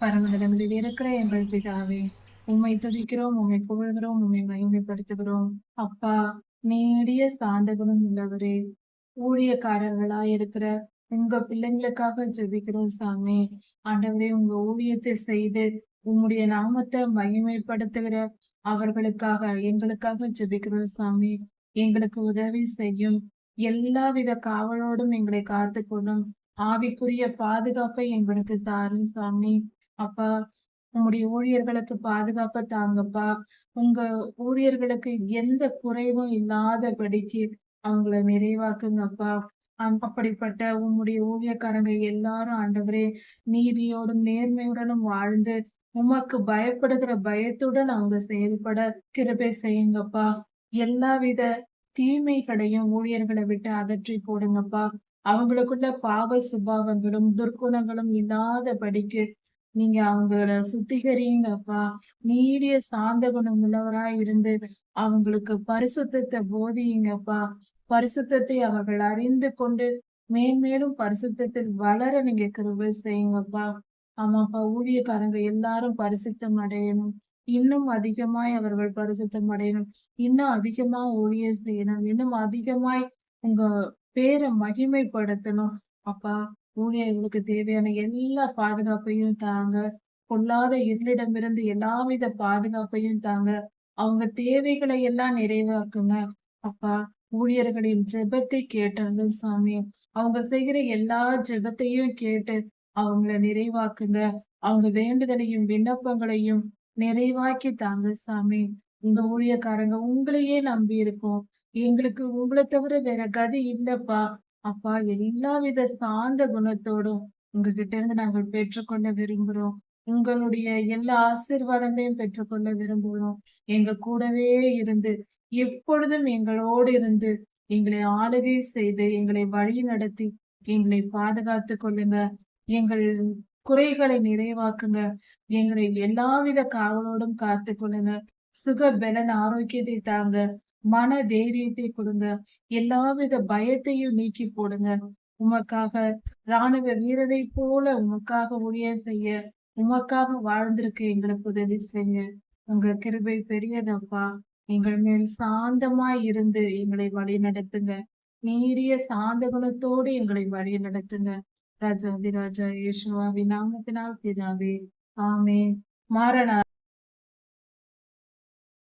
பரமதலங்களில் இருக்கிற எங்கள் பிதாவே, உம்மை துதிக்கிறோம், உம்மை புகழ்கிறோம், உம்மை மகிமைப்படுத்துகிறோம். அப்பா, நீடிய சாந்த குணம் உள்ளவரே, ஊழியக்காரர்களாய் இருக்கிற உங்க பிள்ளைங்களுக்காக ஜெபிக்கிறோம் சாமி. ஆண்டவரே, உங்க ஊழியத்தை செய்து உம்முடைய நாமத்தை மகிமைப்படுத்துகிற அவர்களுக்காக எங்களுக்காக ஜெபிக்கிறோம் சாமி. எங்களுக்கு உதவி செய்யும். எல்லாவித காவலோடும் எங்களை காத்துக்கொள்ளும். ஆவிக்குரிய பாதுகாப்பை எங்களுக்கு தாரும் சாமி. அப்பா, உம்முடைய ஊழியர்களுக்கு பாதுகாப்ப தாங்கப்பா. உங்க ஊழியர்களுக்கு எந்த குறைவும் இல்லாதபடிக்கு அவங்கள நிறைவாக்குங்கப்பா. அப்படிப்பட்ட உம்முடைய ஊழியக்காரங்க எல்லாரும் ஆண்டவரே, நீதியோடும் நேர்மையுடனும் வாழ்ந்து உமக்கு பயப்படுகிற பயத்துடன் அவங்க செயல்பட கிருபை செய்யுங்கப்பா. எல்லாவித தீமைகளையும் ஊழியர்களை விட்டு அகற்றி போடுங்கப்பா. அவங்களுக்குள்ள பாவ சுபாவங்களும் துர்க்குணங்களும் இல்லாதபடிக்கு நீங்க அவங்கள சுத்திகரிங்கப்பா. நீடிய சாந்த குணம் உள்ளவராய் இருந்து அவங்களுக்கு பரிசுத்தத்தை போதியுங்கப்பா. பரிசுத்தத்தை அவர்கள் அறிந்து கொண்டு மேன்மேலும் பரிசுத்தத்தில் வளர நீங்க கிருபை செய்யுங்கப்பா. ஆமாப்பா, ஊழியக்காரங்க எல்லாரும் பரிசுத்தம் அடையணும். இன்னும் அதிகமாய் அவர்கள் பரிசுத்தம் அடையணும். இன்னும் அதிகமா ஊழியர் செய்யணும். இன்னும் அதிகமாய் உங்க பேரை மகிமைப்படுத்தணும். அப்பா, ஊழியர்களுக்கு தேவையான எல்லா பாதுகாப்பையும் தாங்க. பொல்லாத இருளிடமிருந்து எல்லாவித பாதுகாப்பையும் தாங்க. அவங்க தேவைகளை எல்லாம் நிறைவாக்குங்க. அப்பா, ஊழியர்களின் ஜெபத்தை கேட்டருளும் சாமி. அவங்க செய்கிற எல்லா ஜெபத்தையும் கேட்டு அவங்கள நிறைவாக்குங்க. அவங்க வேண்டுதலையும் விண்ணப்பங்களையும் நிறைவாக்கி தாங்க சாமி. இந்த ஊழியக்காரங்க உங்களையே நம்பி இருக்கோம். எங்களுக்கு உங்களை தவிர வேற கதி இல்லப்பா. அப்பா, எல்லாவித சாந்த குணத்தோடும் உங்ககிட்ட இருந்து நாங்கள் பெற்றுக்கொள்ள விரும்புறோம். உங்களுடைய எல்லா ஆசீர்வாதங்களையும் பெற்றுக்கொள்ள விரும்புகிறோம். எங்க கூடவே இருந்து எப்பொழுதும் எங்களோடு இருந்து எங்களை ஆளுகை செய்து எங்களை வழி நடத்தி எங்களை பாதுகாத்து கொள்ளுங்க. எங்கள் குறைகளை நிறைவாக்குங்க. எங்களை எல்லாவித காவலோடும் காத்து கொள்ளுங்க. சுக பலன் ஆரோக்கியத்தை தாங்க. மன தைரியத்தை கொடுங்க. எல்லாவித பயத்தையும் நீக்கி போடுங்க. உமக்காக ராணுவ வீரரை போல உமக்காக ஊழியம் செய்ய, உமக்காக வாழ்ந்திருக்க எங்களுக்கு உதவி செய்யுங்க. உங்க கிருபை பெரியதப்பா. எங்கள் மேல் சாந்தமாய் இருந்து எங்களை வழி நடத்துங்க. நீடிய சாந்த குணத்தோடு எங்களை வழி நடத்துங்க. ராஜாதிராஜா இயேசுவாவின் நாமத்தினால் பிதாவே, ஆமென். மாறனா